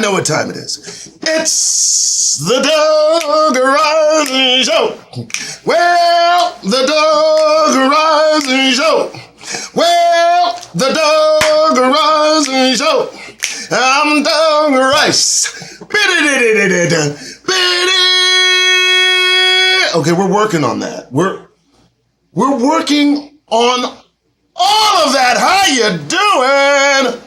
know what time it is. It's the Doug Rising Show. Well, the Doug Rising Show. Well, the Doug Rising Show. I'm Doug Rice. Okay, we're working on that. We're working on all of that. How you doing?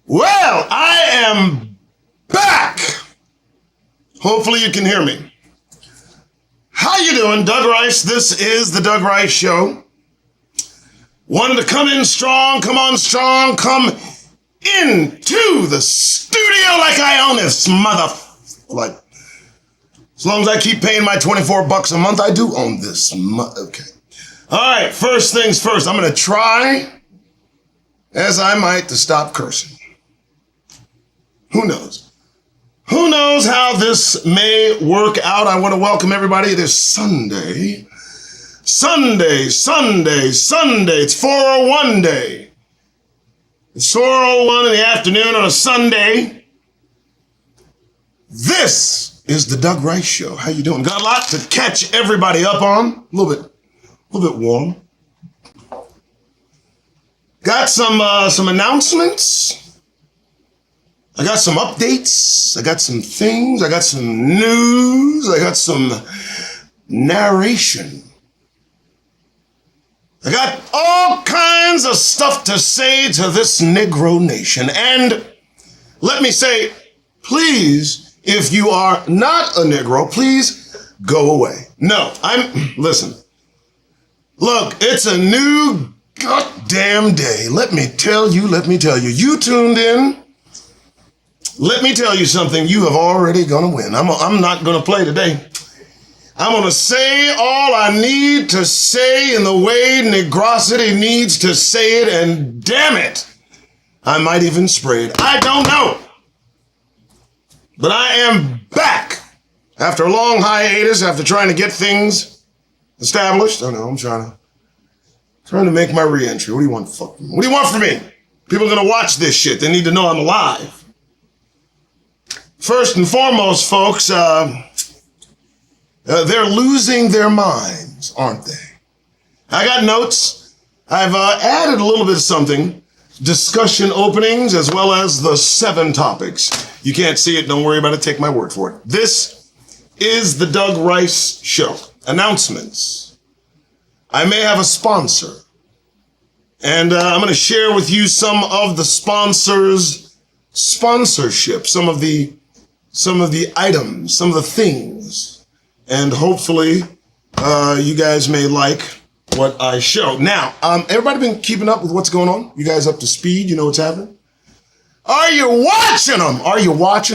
Well, I am back. Hopefully you can hear me. How you doing? Doug Rice. This is the Doug Rice Show. Wanted to come in strong, come on strong, come into the studio like I own this like, as long as I keep paying my $24 a month, I do own this. Okay. All right, first things first, I'm going to try, as I might, to stop cursing. Who knows? Who knows how this may work out? I want to welcome everybody this Sunday. It's 401 day. It's 4:01 in the afternoon on a Sunday. This is the Doug Rice Show. How you doing? Got a lot to catch everybody up on. A little bit warm. Got some announcements. I got some updates. I got some things. I got some news. I got some narration. I got all kinds of stuff to say to this Negro Nation. And let me say, please, if you are not a Negro, please go away. No, listen. Look, it's a new goddamn day. Let me tell you. You tuned in. Let me tell you something. You have already gonna win. I'm not gonna play today. I'm going to say all I need to say in the way Negrosity needs to say it, and damn it, I might even spray it. I don't know. But I am back after a long hiatus, after trying to get things established. I know, I'm trying to make my re-entry. What do you want from me? People are going to watch this shit. They need to know I'm alive. First and foremost, folks, they're losing their minds, aren't they? I got notes. I've added a little bit of something. Discussion openings as well as the 7 topics. You can't see it. Don't worry about it. Take my word for it. This is the Doug Rice Show. Announcements. I may have a sponsor. And I'm going to share with you some of the sponsors' sponsorship, some of the items, some of the things. And hopefully, you guys may like what I show. Now, everybody been keeping up with what's going on? You guys up to speed? You know what's happening? Are you watching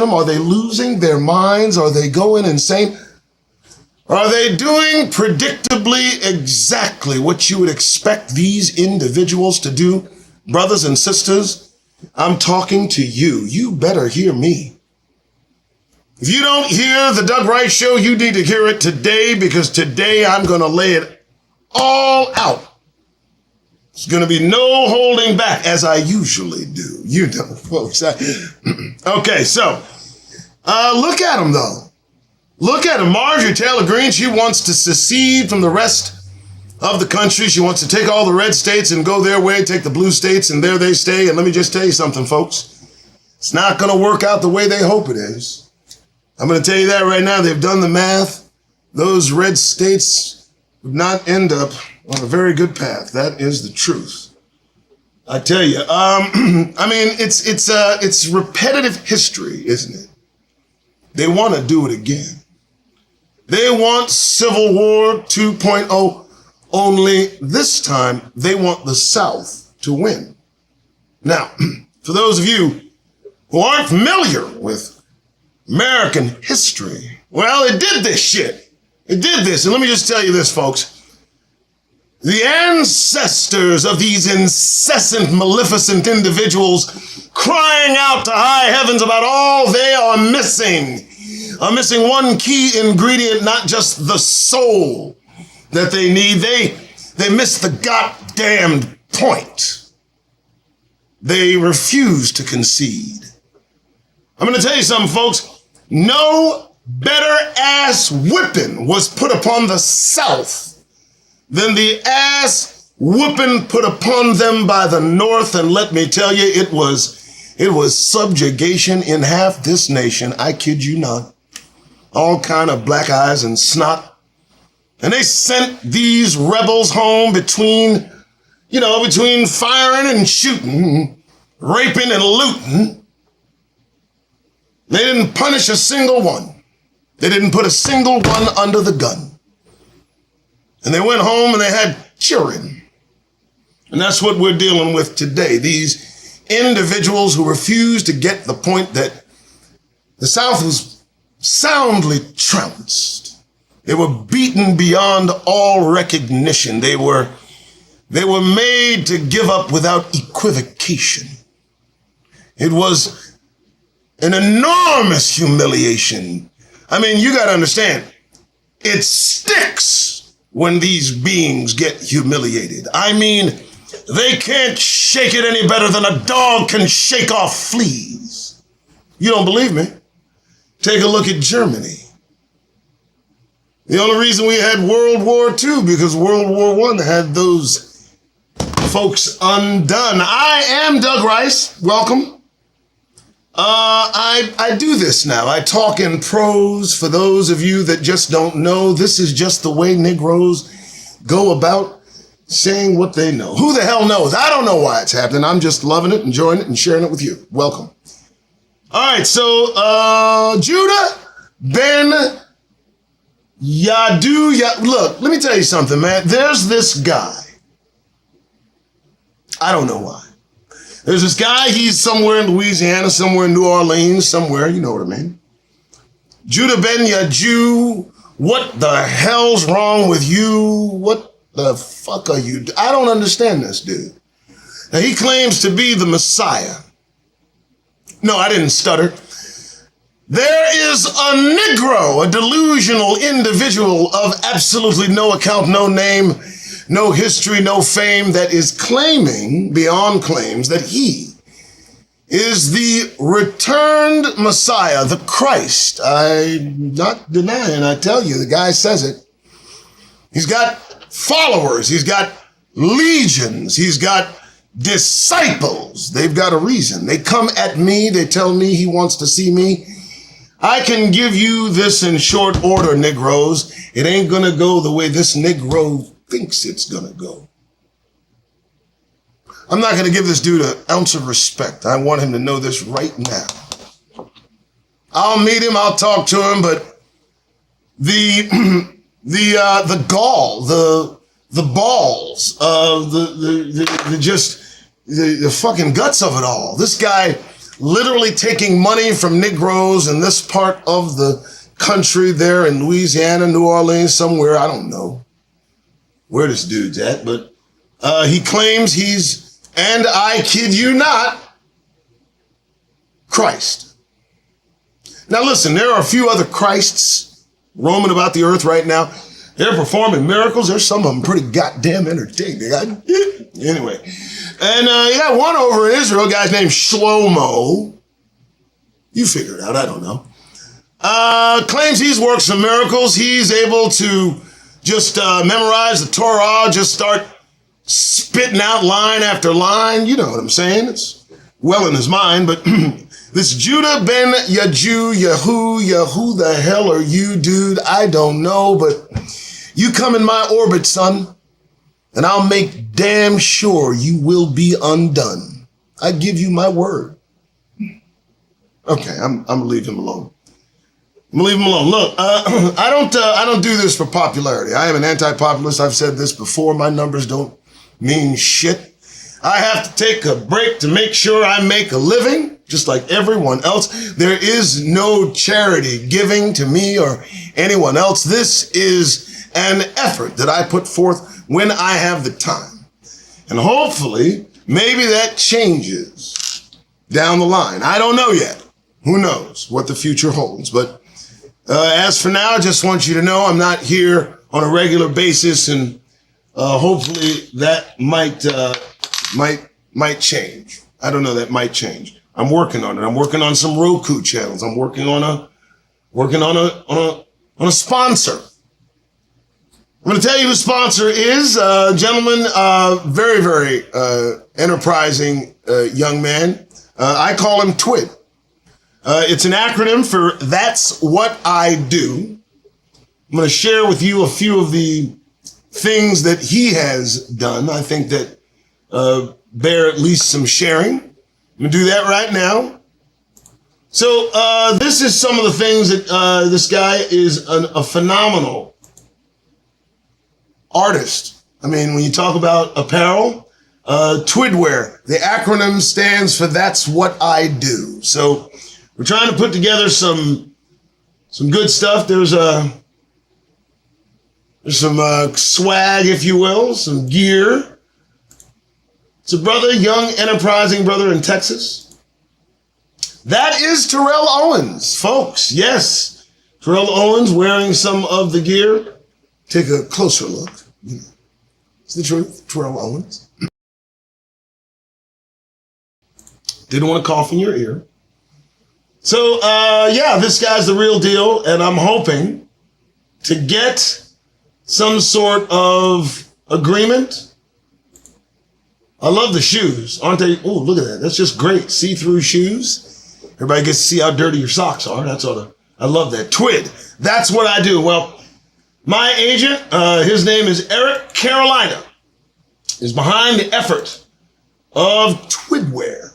them? Are they losing their minds? Are they going insane? Are they doing predictably exactly what you would expect these individuals to do? Brothers and sisters, I'm talking to you. You better hear me. If you don't hear the Doug Rice Show, you need to hear it today, because today I'm going to lay it all out. There's going to be no holding back, as I usually do. You know, folks. Okay, so look at him, though. Look at him. Marjorie Taylor Greene, she wants to secede from the rest of the country. She wants to take all the red states and go their way, take the blue states, and there they stay. And let me just tell you something, folks. It's not going to work out the way they hope it is. I'm going to tell you that right now. They've done the math. Those red states would not end up on a very good path. That is the truth. I tell you. It's repetitive history, isn't it? They want to do it again. They want Civil War 2.0, only this time they want the South to win. Now, for those of you who aren't familiar with American history, well, it did this shit. It did this. And let me just tell you this, folks. The ancestors of these incessant, maleficent individuals crying out to high heavens about all they are missing one key ingredient, not just the soul that they need. They miss the goddamned point. They refuse to concede. I'm going to tell you something, folks. No better ass whipping was put upon the South than the ass whooping put upon them by the North. And let me tell you, it was subjugation in half this nation. I kid you not. All kind of black eyes and snot. And they sent these rebels home between firing and shooting, raping and looting. They didn't punish a single one. They didn't put a single one under the gun. And they went home and they had children. And that's what we're dealing with today. These individuals who refuse to get the point that the South was soundly trounced. They were beaten beyond all recognition. They were made to give up without equivocation. It was an enormous humiliation. I mean, you got to understand, it sticks when these beings get humiliated. I mean, they can't shake it any better than a dog can shake off fleas. You don't believe me? Take a look at Germany. The only reason we had World War II because World War I had those folks undone. I am Doug Rice. Welcome. I do this now. I talk in prose. For those of you that just don't know, this is just the way Negroes go about saying what they know. Who the hell knows? I don't know why it's happening. I'm just loving it, enjoying it, and sharing it with you. Welcome. All right, so Judah Ben Yadu. Look, let me tell you something, man. There's this guy. I don't know why. There's this guy, he's somewhere in Louisiana, somewhere in New Orleans, somewhere, you know what I mean. Judah Ben Yaju, what the hell's wrong with you? What the fuck are you? I don't understand this dude. Now, he claims to be the Messiah. No, I didn't stutter. There is a Negro, a delusional individual of absolutely no account, no name, no history, no fame, that is claiming beyond claims that he is the returned Messiah, the Christ. I'm not denying, I tell you, the guy says it. He's got followers, he's got legions, he's got disciples. They've got a reason. They come at me, they tell me he wants to see me. I can give you this in short order, Negroes. It ain't gonna go the way this Negro thinks it's gonna go. I'm not gonna give this dude an ounce of respect. I want him to know this right now. I'll meet him, I'll talk to him, but the gall, the balls, the fucking guts of it all. This guy literally taking money from Negroes in this part of the country there in Louisiana, New Orleans, somewhere, I don't know where this dude's at, but he claims he's, and I kid you not, Christ. Now listen, there are a few other Christs roaming about the earth right now. They're performing miracles. There's some of them pretty goddamn entertaining. Anyway, and you got one over in Israel, a guy's named Shlomo. You figure it out, I don't know. Claims he's worked some miracles. He's able to just memorize the Torah, just start spitting out line after line. You know what I'm saying? It's well in his mind, but this Judah Ben Yaju, who the hell are you, dude? I don't know, but you come in my orbit, son, and I'll make damn sure you will be undone. I give you my word. Okay, I'm gonna leave him alone. I'm gonna leave him alone. Look, I don't do this for popularity. I am an anti-populist. I've said this before. My numbers don't mean shit. I have to take a break to make sure I make a living, just like everyone else. There is no charity giving to me or anyone else. This is an effort that I put forth when I have the time. And hopefully, maybe that changes down the line. I don't know yet. Who knows what the future holds? But as for now, I just want you to know I'm not here on a regular basis, and hopefully that might change. I don't know, that might change. I'm working on it. I'm working on some Roku channels. I'm working on a sponsor. I'm going to tell you who the sponsor is. Gentleman, very, very enterprising young man. I call him TWID. It's an acronym for That's What I Do. I'm going to share with you a few of the things that he has done. I think that bear at least some sharing. I'm going to do that right now. So this is some of the things that this guy is a phenomenal artist. I mean, when you talk about apparel, Twidwear, the acronym stands for That's What I Do. So we're trying to put together some good stuff. There's some swag, if you will, some gear. It's a brother, young, enterprising brother in Texas. That is Terrell Owens, folks. Yes, Terrell Owens wearing some of the gear. Take a closer look. It's the truth, Terrell Owens. Didn't want to cough in your ear. So, yeah, this guy's the real deal, and I'm hoping to get some sort of agreement. I love the shoes, aren't they? Oh, look at that. That's just great. See-through shoes. Everybody gets to see how dirty your socks are. I love that. TWID. That's what I do. Well, my agent, his name is Eric Carolina, is behind the effort of Twidwear.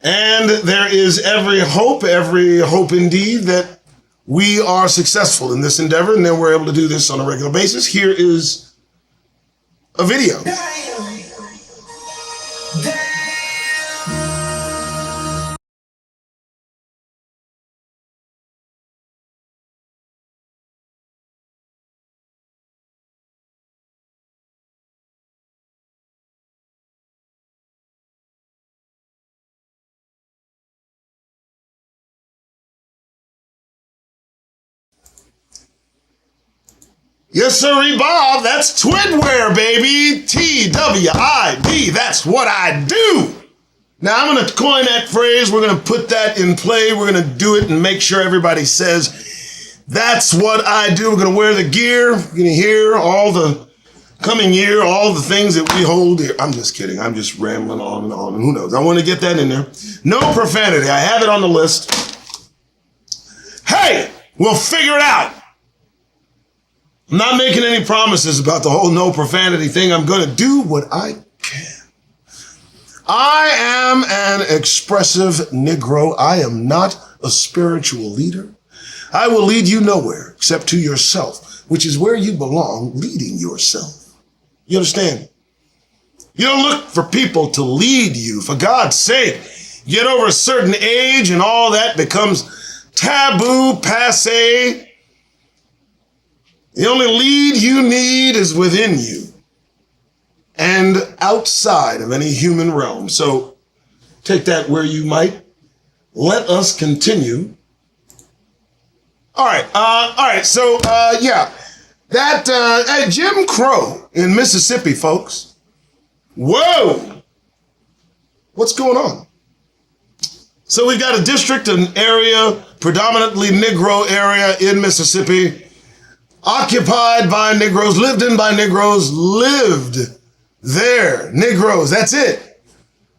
And there is every hope indeed, that we are successful in this endeavor, and then we're able to do this on a regular basis. Here is a video. Yes, sir, Bob. That's Twidwear, baby. TWID. That's what I do. Now, I'm going to coin that phrase. We're going to put that in play. We're going to do it and make sure everybody says, that's what I do. We're going to wear the gear. You're going to hear all the coming year, all the things that we hold here. I'm just kidding. I'm just rambling on and on. And who knows? I want to get that in there. No profanity. I have it on the list. Hey, we'll figure it out. I'm not making any promises about the whole no profanity thing. I'm going to do what I can. I am an expressive Negro. I am not a spiritual leader. I will lead you nowhere except to yourself, which is where you belong, leading yourself. You understand? You don't look for people to lead you. For God's sake, get over a certain age and all that becomes taboo, passé. The only lead you need is within you and outside of any human realm. So take that where you might. Let us continue. All right. So, yeah, that Jim Crow in Mississippi, folks. Whoa. What's going on? So we've got a district, an area, predominantly Negro area in Mississippi, occupied by Negroes, lived in by Negroes, lived there. Negroes, that's it.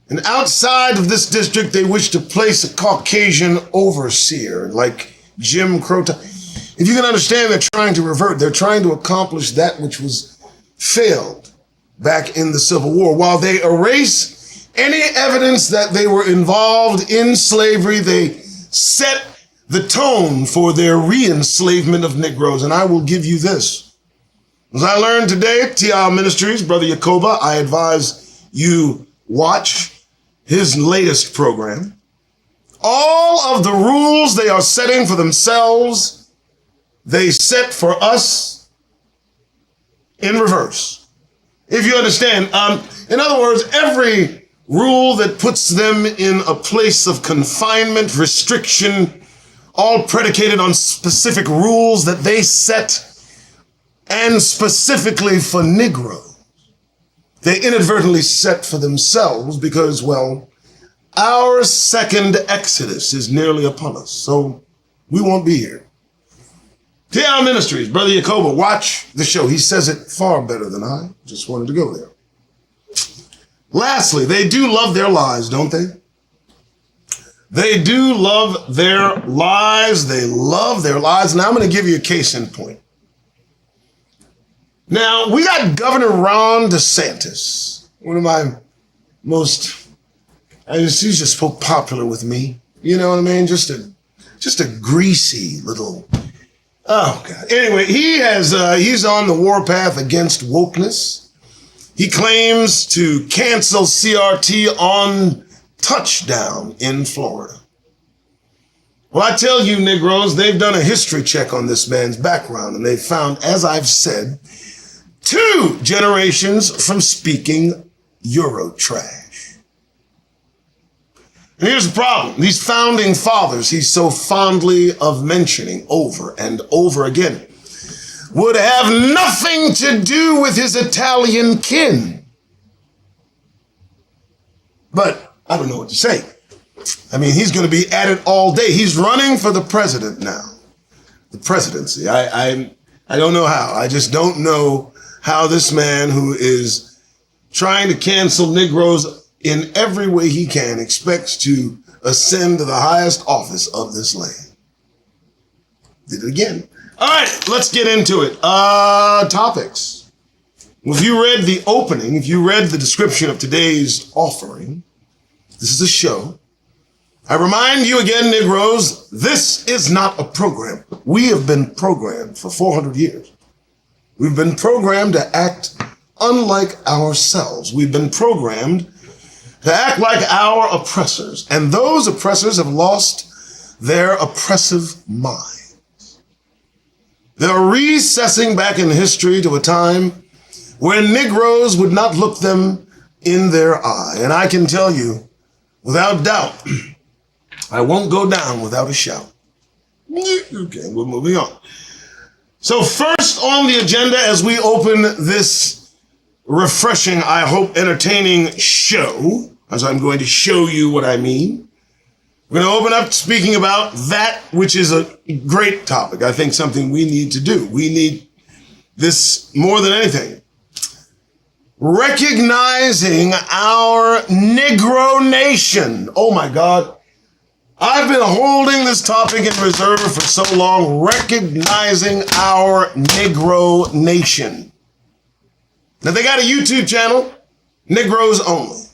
And outside of this district, they wish to place a Caucasian overseer, like Jim Crow. If you can understand, they're trying to revert. They're trying to accomplish that which was failed back in the Civil War. While they erase any evidence that they were involved in slavery, they set the tone for their re-enslavement of Negroes. And I will give you this. As I learned today at TR Ministries, Brother Yacoba, I advise you watch his latest program. All of the rules they are setting for themselves, they set for us in reverse. If you understand, in other words, every rule that puts them in a place of confinement, restriction, all predicated on specific rules that they set, and specifically for Negroes. they inadvertently set for themselves because, well, our second exodus is nearly upon us, so we won't be here. TR Ministries, Brother Yacoba, watch the show. He says it far better than I. Just wanted to go there. Lastly, they do love their lies, don't they? They do love their lies. They love their lies. Now I'm going to give you a case in point. Now, we got Governor Ron DeSantis, one of my most, he's just so popular with me. You know what I mean? Just a greasy little, oh God. Anyway, he's on the warpath against wokeness. He claims to cancel CRT on touchdown in Florida. Well, I tell you, Negroes, they've done a history check on this man's background, and they've found, as I've said, 2 generations from speaking Euro trash. And here's the problem. These founding fathers he's so fondly of mentioning over and over again would have nothing to do with his Italian kin. But I don't know what to say. I mean, he's going to be at it all day. He's running for the president now. The presidency. I don't know how. I just don't know how this man who is trying to cancel Negroes in every way he can expects to ascend to the highest office of this land. Did it again. All right, let's get into it. Topics. Well, if you read the opening, if you read the description of today's offering, this is a show. I remind you again, Negroes, this is not a program. We have been programmed for 400 years. We've been programmed to act unlike ourselves. We've been programmed to act like our oppressors. And those oppressors have lost their oppressive mind. They're recessing back in history to a time where Negroes would not look them in their eye. And I can tell you, without doubt, I won't go down without a shout. Okay, we're moving on. So first on the agenda as we open this refreshing, I hope entertaining show, as I'm going to show you what I mean, we're going to open up speaking about that which is a great topic. I think something we need to do. We need this more than anything. Recognizing our Negro Nation. Oh my God. I've been holding this topic in reserve for so long. Recognizing our Negro Nation. Now they got a YouTube channel, Negroes Only.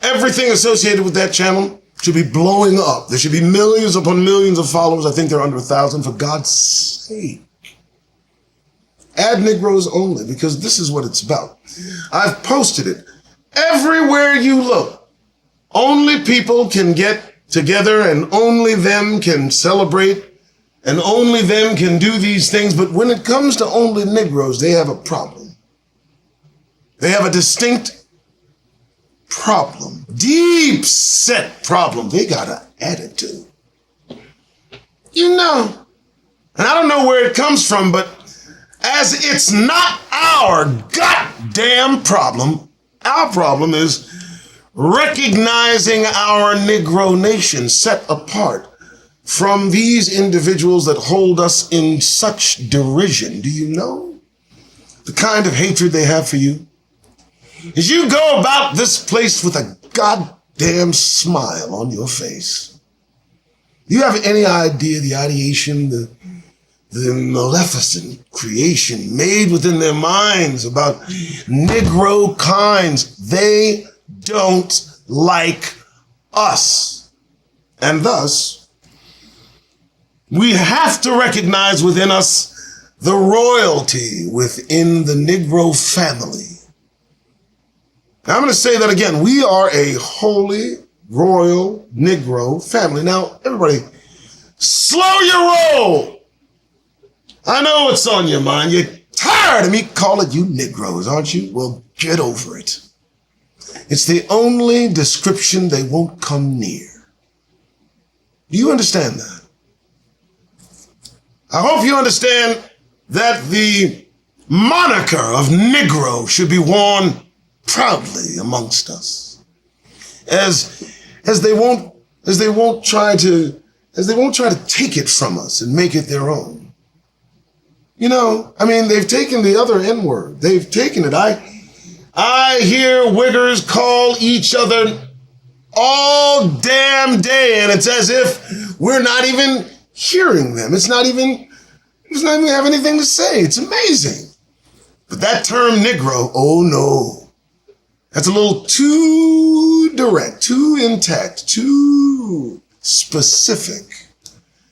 Everything associated with that channel should be blowing up. There should be millions upon millions of followers. I think they're under 1,000. For God's sake, add Negroes Only, because this is what it's about. I've posted it. Everywhere you look, only people can get together and only them can celebrate and only them can do these things. But when it comes to only Negroes, they have a problem. They have a distinct problem, deep set problem. They got an attitude. You know, and I don't know where it comes from, but as it's not our goddamn problem, our problem is recognizing our Negro Nation set apart from these individuals that hold us in such derision. Do you know the kind of hatred they have for you? As you go about this place with a goddamn smile on your face, do you have any idea the ideation, the maleficent creation made within their minds about Negro kinds? They don't like us. And thus, we have to recognize within us the royalty within the Negro family. Now, I'm going to say that again. We are a holy, royal Negro family. Now, everybody, slow your roll. I know what's on your mind. You're tired of me calling you Negroes, aren't you? Well, get over it. It's the only description they won't come near. Do you understand that? I hope you understand that the moniker of Negro should be worn proudly amongst us, as they won't try to take it from us and make it their own. You know, I mean, they've taken the other N-word. They've taken it. I hear wiggers call each other all damn day, and it's as if we're not even hearing them. It's not even have anything to say. It's amazing. But that term Negro, oh no, that's a little too direct, too intact, too specific,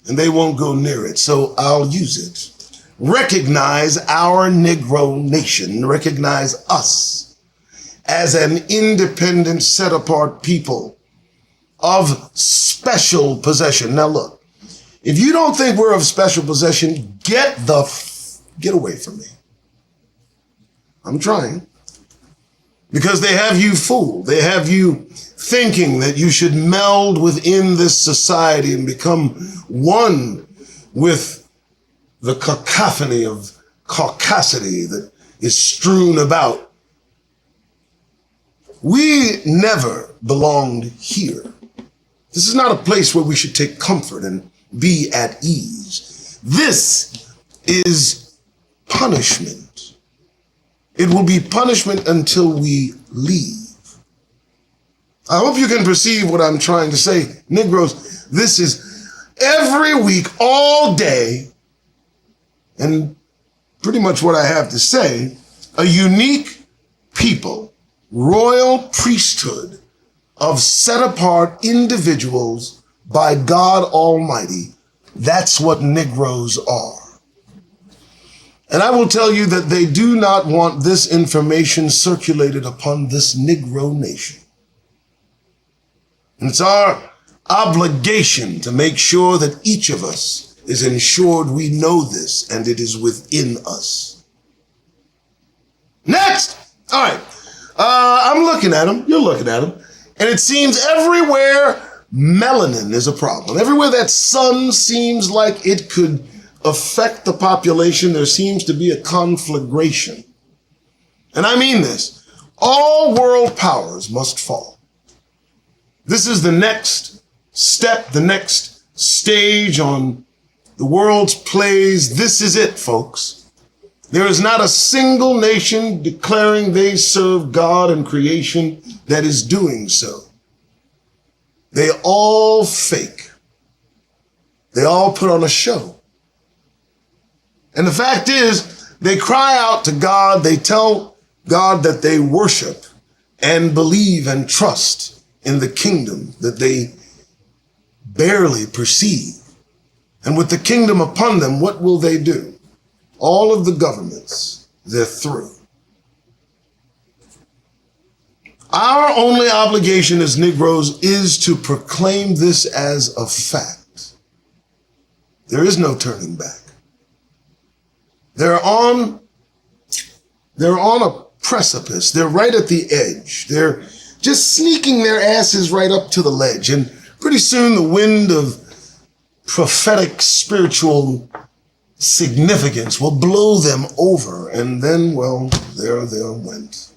and they won't go near it, so I'll use it. Recognize our Negro Nation. Recognize us as an independent, set-apart people of special possession. Now look, if you don't think we're of special possession, get away from me. I'm trying. Because they have you fooled. They have you thinking that you should meld within this society and become one with the cacophony of caucasity that is strewn about. We never belonged here. This is not a place where we should take comfort and be at ease. This is punishment. It will be punishment until we leave. I hope you can perceive what I'm trying to say. Negroes, this is every week, all day, and pretty much what I have to say, a unique people, royal priesthood of set-apart individuals by God Almighty. That's what Negroes are. And I will tell you that they do not want this information circulated upon this Negro nation. And it's our obligation to make sure that each of us is ensured we know this and it is within us. Next! All right. I'm looking at them. You're looking at them. And it seems everywhere melanin is a problem. Everywhere that sun seems like it could affect the population, there seems to be a conflagration. And I mean this. All world powers must fall. This is the next step, the next stage on the world's plays. This is it, folks. There is not a single nation declaring they serve God and creation that is doing so. They all fake. They all put on a show. And the fact is, they cry out to God, they tell God that they worship and believe and trust in the kingdom that they barely perceive. And with the kingdom upon them, what will they do? All of the governments, they're through. Our only obligation as Negroes is to proclaim this as a fact. There is no turning back. They're on a precipice. They're right at the edge. They're just sneaking their asses right up to the ledge. And pretty soon the wind of prophetic spiritual significance will blow them over. And then, well, there they went.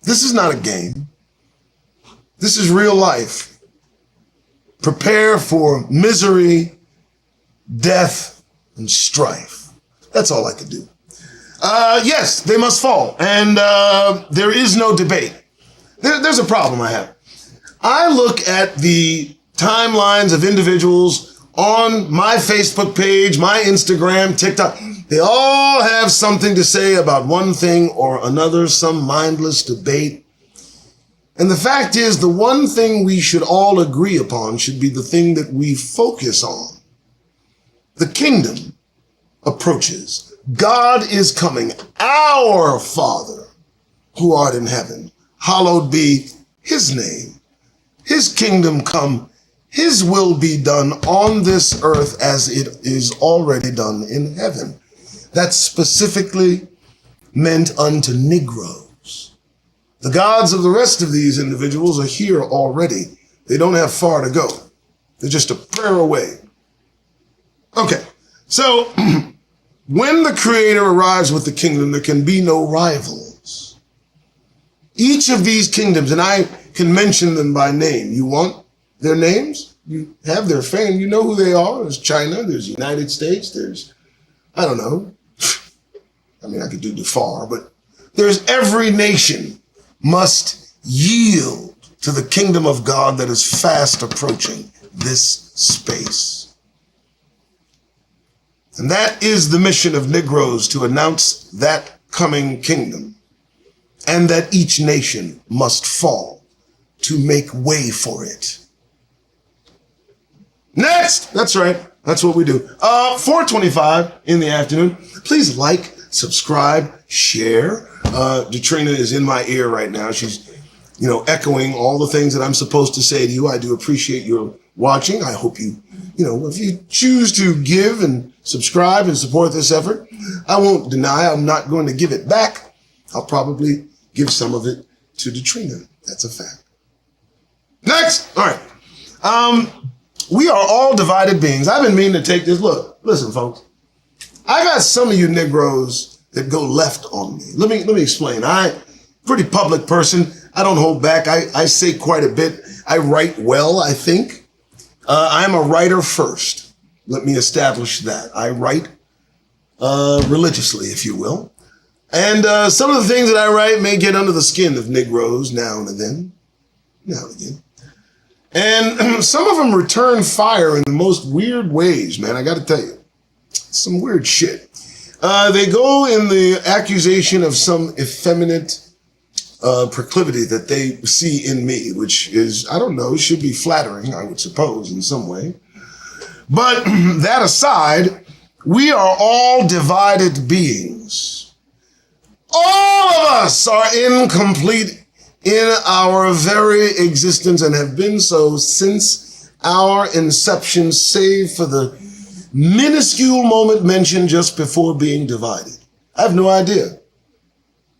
This is not a game. This is real life. Prepare for misery, death, and strife. That's all I could do. Yes, they must fall. And there is no debate. There's a problem I have. I look at the timelines of individuals on my Facebook page, my Instagram, TikTok. They all have something to say about one thing or another, some mindless debate. And the fact is, the one thing we should all agree upon should be the thing that we focus on. The kingdom approaches. God is coming. Our Father, who art in heaven, hallowed be his name. His kingdom come. His will be done on this earth as it is already done in heaven. That's specifically meant unto Negroes. The gods of the rest of these individuals are here already. They don't have far to go. They're just a prayer away. Okay, so when the Creator arrives with the kingdom, there can be no rivals. Each of these kingdoms, and I can mention them by name. You want their names? You have their fame. You know who they are. There's China. There's the United States. There's, I don't know. I mean, I could do far, but there's every nation must yield to the kingdom of God that is fast approaching this space. And that is the mission of Negroes, to announce that coming kingdom, and that each nation must fall to make way for it. Next, that's right, that's what we do. 4:25 in the afternoon. Please like, subscribe, share. Detrina is in my ear right now. She's, echoing all the things that I'm supposed to say to you. I do appreciate your watching. I hope you, if you choose to give and subscribe and support this effort, I won't deny I'm not going to give it back. I'll probably give some of it to Detrina. That's a fact. Next. All right. We are all divided beings. I've been meaning to take this. Look, listen, folks. I got some of you Negroes that go left on me. Let me explain. Pretty public person. I don't hold back. I say quite a bit. I write well, I think. I'm a writer first. Let me establish that. I write religiously, if you will. And some of the things that I write may get under the skin of Negroes now and then. Now and again. And some of them return fire in the most weird ways, man. I got to tell you. Some weird shit. They go in the accusation of some effeminate proclivity that they see in me, which is, I don't know, should be flattering, I would suppose, in some way. But that aside, we are all divided beings. All of us are incomplete in our very existence and have been so since our inception, save for the minuscule moment mentioned just before being divided. I have no idea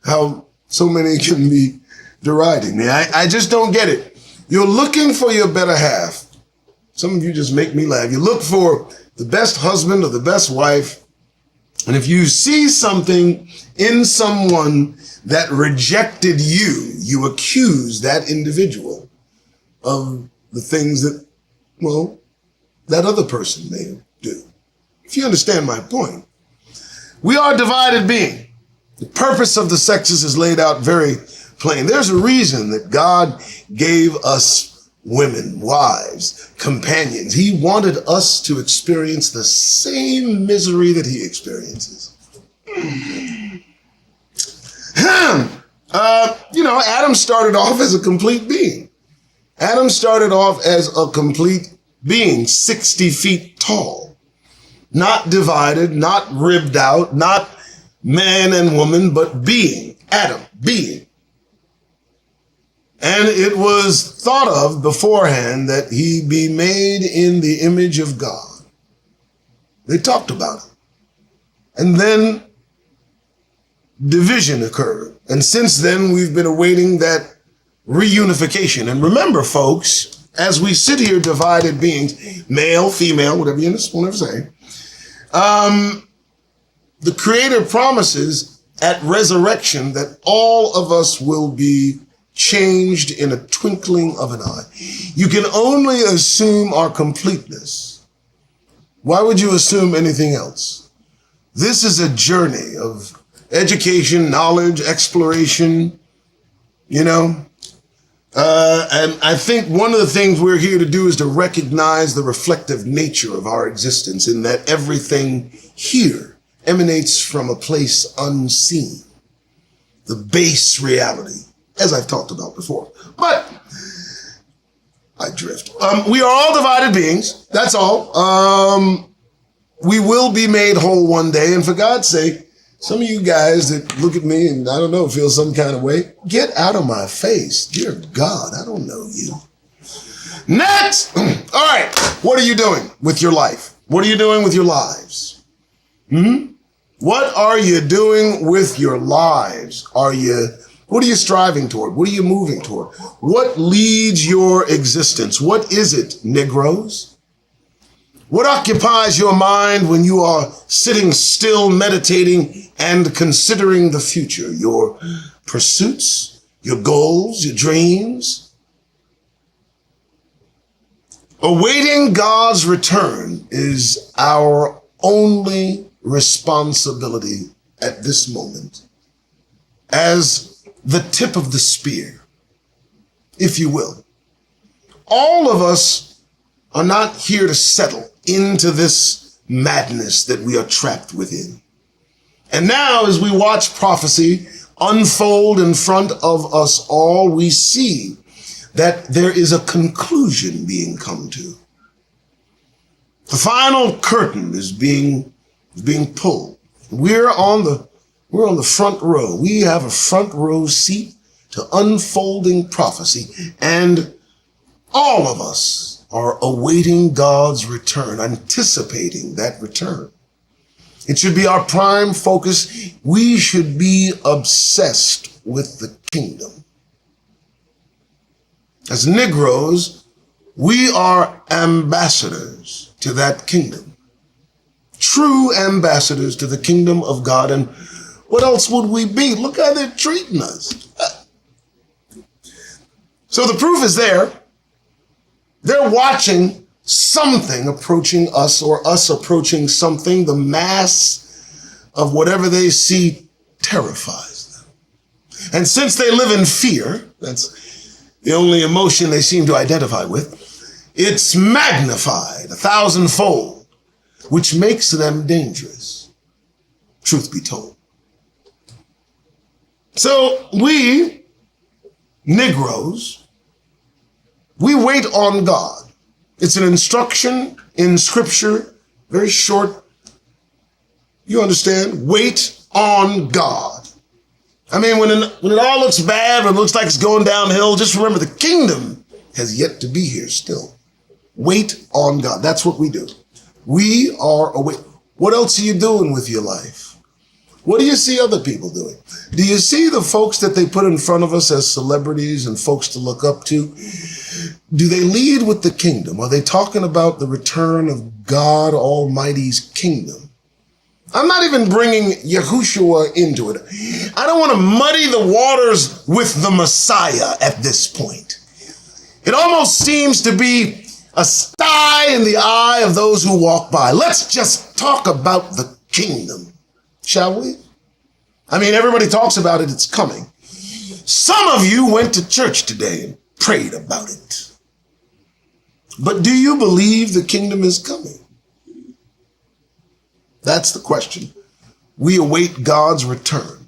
how so many can be deriding me. I just don't get it. You're looking for your better half. Some of you just make me laugh. You look for the best husband or the best wife, and if you see something in someone that rejected you, you accuse that individual of the things that, well, that other person may do. If you understand my point. We are divided being. The purpose of the sexes is laid out very plain. There's a reason that God gave us women, wives, companions. He wanted us to experience the same misery that he experiences. Adam started off as a complete being. Adam started off as a complete being, 60 feet tall. Not divided, not ribbed out, not man and woman, but being. Adam, being. And it was thought of beforehand that he be made in the image of God. They talked about it. And then division occurred. And since then, we've been awaiting that reunification. And remember, folks, as we sit here divided beings, male, female, whatever you want to say, the Creator promises at resurrection that all of us will be changed in a twinkling of an eye. You can only assume our completeness. Why would you assume anything else? This is a journey of education, knowledge, exploration, and I think one of the things we're here to do is to recognize the reflective nature of our existence, in that everything here emanates from a place unseen, the base reality, as I've talked about before. But I drift. We are all divided beings. That's all. We will be made whole one day. And for God's sake, some of you guys that look at me and I don't know, feel some kind of way, get out of my face. Dear God, I don't know you. Next. All right. What are you doing with your life? What are you doing with your lives? What are you doing with your lives? What are you striving toward? What are you moving toward? What leads your existence? What is it, Negroes? What occupies your mind when you are sitting still, meditating and considering the future? Your pursuits, your goals, your dreams. Awaiting God's return is our only responsibility at this moment, as the tip of the spear, if you will. All of us are not here to settle into this madness that we are trapped within. And now, as we watch prophecy unfold in front of us all, we see that there is a conclusion being come to. The final curtain is being pulled. We're on the front row. We have a front row seat to unfolding prophecy, and all of us are awaiting God's return, anticipating that return. It should be our prime focus. We should be obsessed with the kingdom. As Negroes, we are ambassadors to that kingdom. True ambassadors to the kingdom of God. And what else would we be? Look how they're treating us. So the proof is there. They're watching something approaching us, or us approaching something. The mass of whatever they see terrifies them. And since they live in fear, that's the only emotion they seem to identify with, it's magnified 1,000-fold, which makes them dangerous, truth be told. So we, Negroes, we wait on God. It's an instruction in Scripture, very short. You understand? Wait on God. I mean, when it all looks bad, when it looks like it's going downhill, just remember the kingdom has yet to be here still. Wait on God. That's what we do. We are await. What else are you doing with your life? What do you see other people doing? Do you see the folks that they put in front of us as celebrities and folks to look up to? Do they lead with the kingdom? Are they talking about the return of God Almighty's kingdom? I'm not even bringing Yahushua into it. I don't want to muddy the waters with the Messiah at this point. It almost seems to be a sty in the eye of those who walk by. Let's just talk about the kingdom, shall we? I mean, everybody talks about it. It's coming. Some of you went to church today and prayed about it. But do you believe the kingdom is coming? That's the question. We await God's return.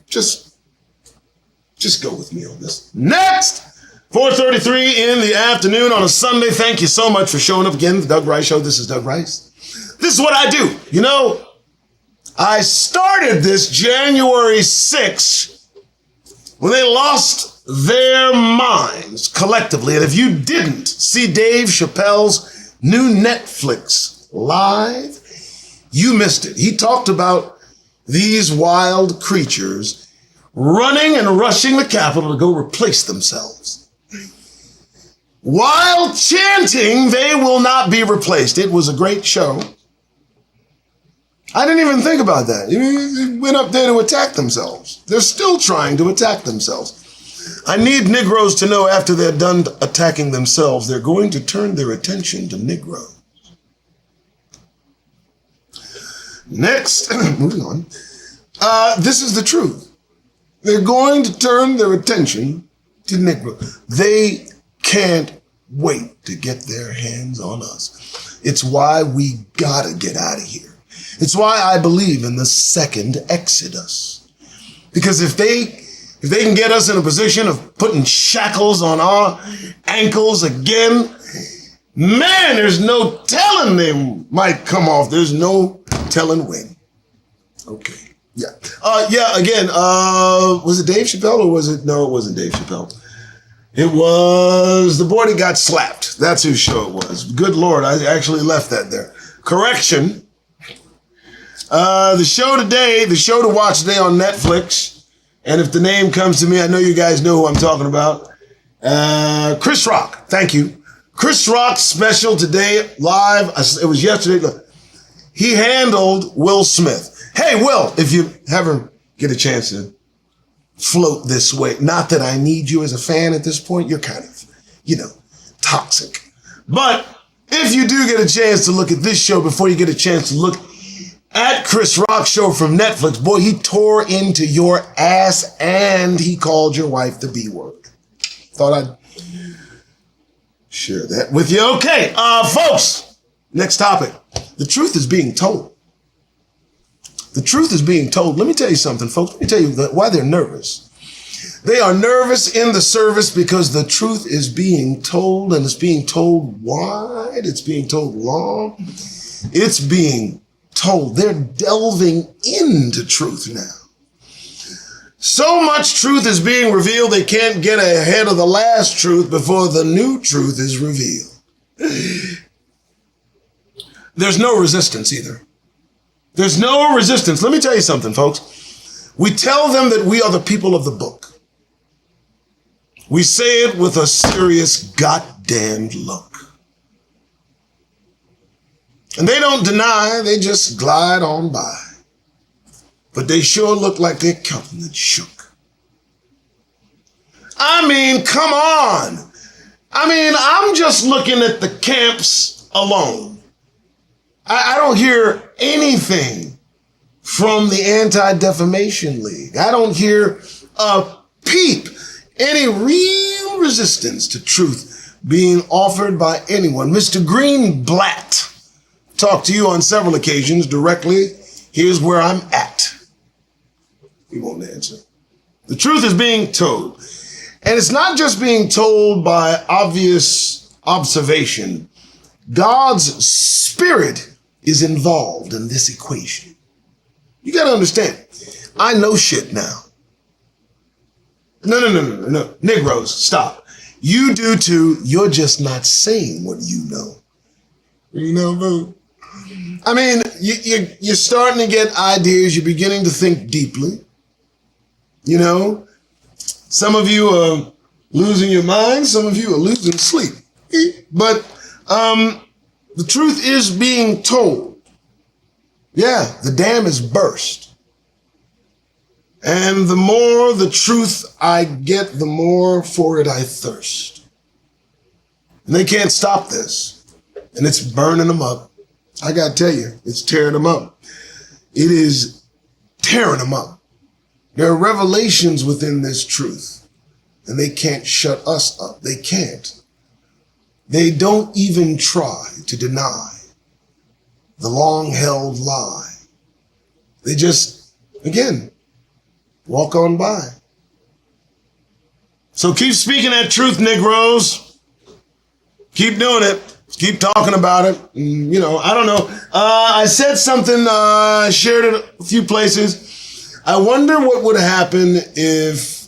Just go with me on this. Next, 4:33 in the afternoon on a Sunday. Thank you so much for showing up again. The Doug Rice Show. This is Doug Rice. This is what I do. You know, I started this January 6th when they lost their minds collectively. And if you didn't see Dave Chappelle's new Netflix live, you missed it. He talked about these wild creatures running and rushing the Capitol to go replace themselves, while chanting, "They will not be replaced." It was a great show. I didn't even think about that. They went up there to attack themselves. They're still trying to attack themselves. I need Negroes to know after they're done attacking themselves, they're going to turn their attention to Negroes. Next, moving on. This is the truth. They're going to turn their attention to Negroes. They can't wait to get their hands on us. It's why we gotta get out of here. It's why I believe in the second Exodus. Because if they can get us in a position of putting shackles on our ankles again, man, there's no telling they might come off. There's no telling when. Okay. Yeah. Again, was it Dave Chappelle or was it? No, it wasn't Dave Chappelle. It was the boy that got slapped. That's whose show it was. Good Lord, I actually left that there. Correction. The show to watch today on Netflix, and if the name comes to me, I know you guys know who I'm talking about. Chris Rock, thank you. Chris Rock's special today, live, it was yesterday. Look, he handled Will Smith. Hey, Will, if you ever get a chance to float this way. Not that I need you as a fan at this point. You're kind of, toxic. But if you do get a chance to look at this show before you get a chance to look at Chris Rock's show from Netflix, boy, he tore into your ass and he called your wife the B word. Thought I'd share that with you. Okay, folks, next topic. The truth is being told. The truth is being told. Let me tell you something, folks. Let me tell you why they're nervous. They are nervous in the service because the truth is being told, and it's being told wide. It's being told long. It's being told. They're delving into truth now. So much truth is being revealed, they can't get ahead of the last truth before the new truth is revealed. There's no resistance either. There's no resistance. Let me tell you something, folks. We tell them that we are the people of the book. We say it with a serious goddamned look. And they don't deny, they just glide on by. But they sure look like their countenance shook. I mean, come on. I'm just looking at the camps alone. I don't hear anything from the Anti-Defamation League. I don't hear a peep, any real resistance to truth being offered by anyone. Mr. Greenblatt talked to you on several occasions directly. Here's where I'm at. He won't answer. The truth is being told. And it's not just being told by obvious observation. God's spirit is involved in this equation. You got to understand, I know shit now. No. Negroes, stop. You do too. You're just not saying what you know. Boo? You're starting to get ideas. You're beginning to think deeply. Some of you are losing your mind. Some of you are losing sleep. But the truth is being told. Yeah, the dam is burst. And the more the truth I get, the more for it I thirst. And they can't stop this. And it's burning them up. I got to tell you, it's tearing them up. It is tearing them up. There are revelations within this truth. And they can't shut us up. They can't. They don't even try to deny the long-held lie. They just, again, walk on by. So keep speaking that truth, Negroes. Keep doing it. Keep talking about it. I don't know. I said something, shared it a few places. I wonder what would happen if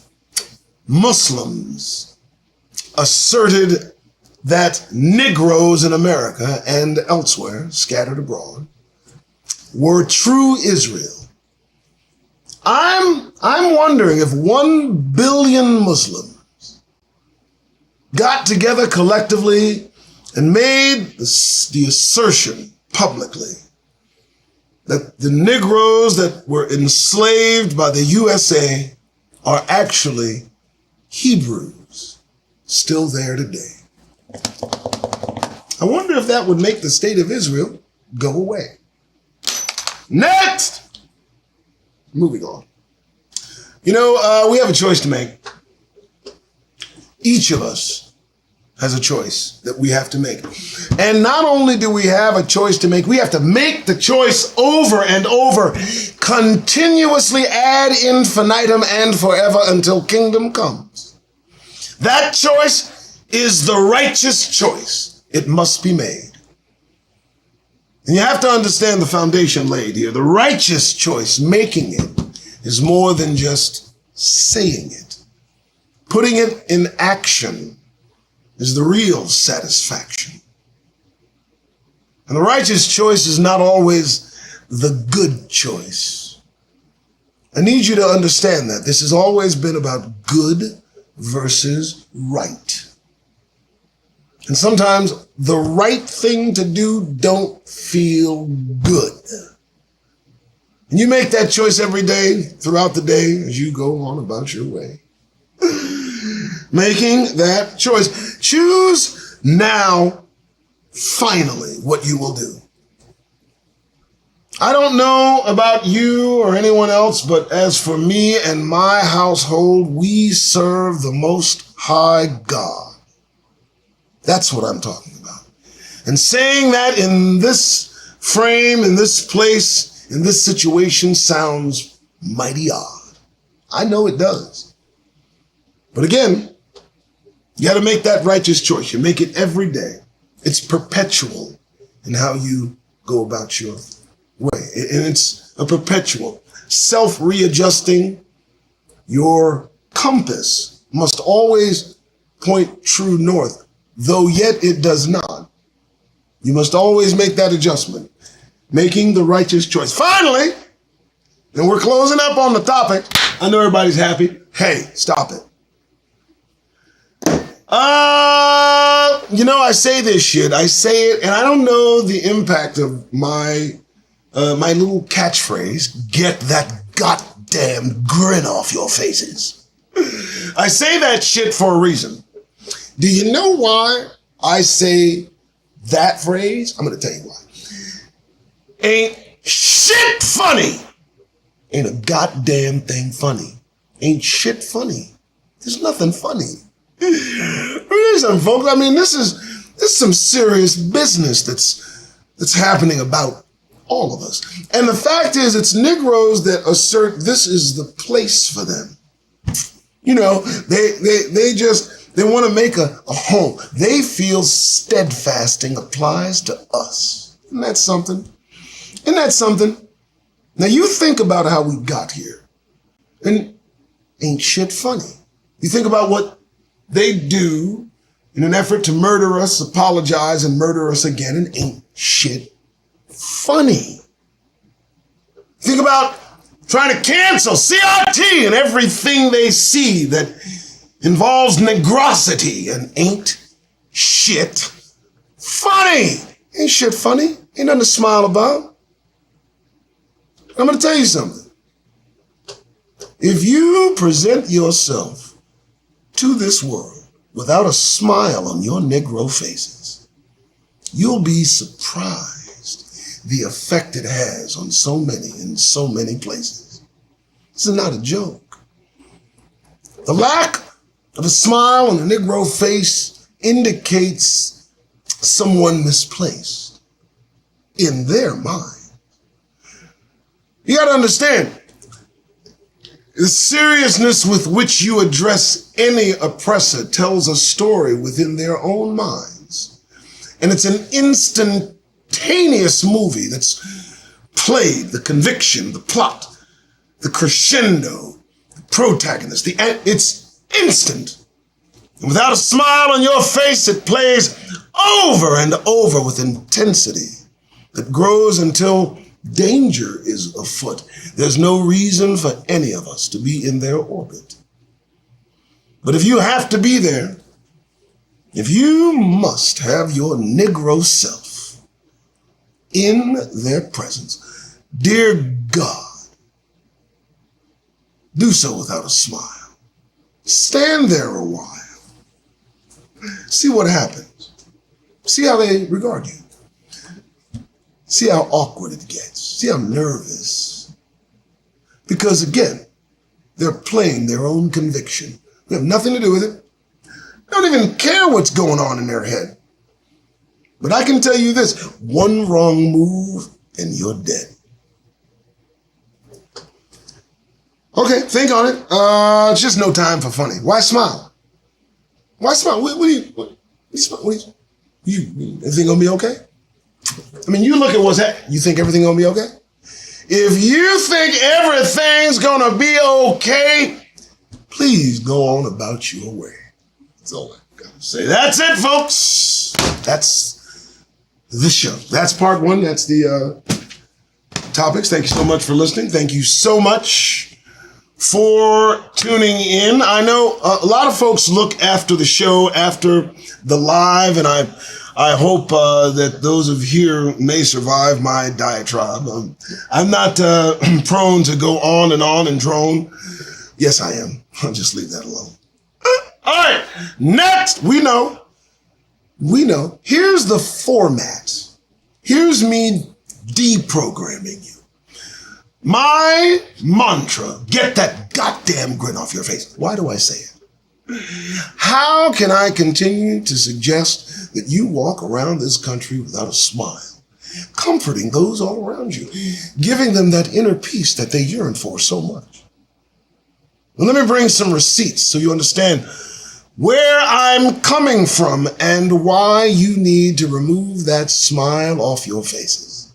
Muslims asserted that Negroes in America and elsewhere, scattered abroad, were true Israel. I'm wondering if 1 billion Muslims got together collectively and made the assertion publicly that the Negroes that were enslaved by the USA are actually Hebrews still there today. I wonder if that would make the state of Israel go away. Next! Moving on. We have a choice to make. Each of us has a choice that we have to make. And not only do we have a choice to make, we have to make the choice over and over, continuously ad infinitum and forever until kingdom comes. That choice is the righteous choice. It must be made. And you have to understand the foundation laid here. The righteous choice, making it, is more than just saying it. Putting it in action is the real satisfaction. And the righteous choice is not always the good choice. I need you to understand that. This has always been about good versus right. And sometimes the right thing to do don't feel good. And you make that choice every day, throughout the day, as you go on about your way. Making that choice. Choose now, finally, what you will do. I don't know about you or anyone else, but as for me and my household, we serve the Most High God. That's what I'm talking about. And saying that in this frame, in this place, in this situation sounds mighty odd. I know it does. But again, you got to make that righteous choice. You make it every day. It's perpetual in how you go about your way. And it's a perpetual self-readjusting. Your compass must always point true north, though yet it does not. You must always make that adjustment, making the righteous choice. Finally, and we're closing up on the topic. I know everybody's happy. Hey, stop it. I say this shit. I say it, and I don't know the impact of my little catchphrase, get that goddamn grin off your faces. I say that shit for a reason. Do you know why I say that phrase? I'm going to tell you why. Ain't shit funny. Ain't a goddamn thing funny. Ain't shit funny. There's nothing funny. Listen, folks, I mean, this is some serious business that's happening about all of us. And the fact is, it's Negroes that assert this is the place for them. You know, they want to make a home. They feel steadfasting applies to us. Isn't that something? Isn't that something? Now you think about how we got here, and ain't shit funny. You think about what they do in an effort to murder us, apologize, and murder us again, and ain't shit funny. Think about trying to cancel CRT and everything they see that involves negrosity, and ain't shit funny. Ain't shit funny. Ain't nothing to smile about. I'm going to tell you something. If you present yourself to this world without a smile on your Negro faces, you'll be surprised the effect it has on so many in so many places. This is not a joke. The lack of a smile on a Negro face indicates someone misplaced in their mind. You got to understand, the seriousness with which you address any oppressor tells a story within their own minds. And it's an instantaneous movie that's played, the conviction, the plot, the crescendo, the protagonist, it's instant. And without a smile on your face, it plays over and over with intensity that grows until danger is afoot. There's no reason for any of us to be in their orbit. But if you have to be there, if you must have your Negro self in their presence, dear God, do so without a smile. Stand there a while. See what happens. See how they regard you. See how awkward it gets. See how nervous. Because again, they're playing their own conviction. We have nothing to do with it. They don't even care what's going on in their head. But I can tell you this, one wrong move and you're dead. Okay, think on it. It's just no time for funny. Why smile? Why smile? What do you everything gonna be okay? I mean, you look at what's happening. You think everything gonna be okay? If you think everything's gonna be okay, please go on about your way. That's all I gotta say. That's it, folks. That's the show. That's part one. That's the topics. Thank you so much for listening. Thank you so much for tuning in. I know a lot of folks look after the show, after the live, and I I hope that those of here may survive my diatribe. I'm not prone to go on and drone. Yes, I am. I'll just leave that alone. All right, next, we know. Here's the format. Here's me deprogramming you. My mantra, get that goddamn grin off your face. Why do I say it? How can I continue to suggest that you walk around this country without a smile, comforting those all around you, giving them that inner peace that they yearn for so much? Well, let me bring some receipts so you understand where I'm coming from and why you need to remove that smile off your faces.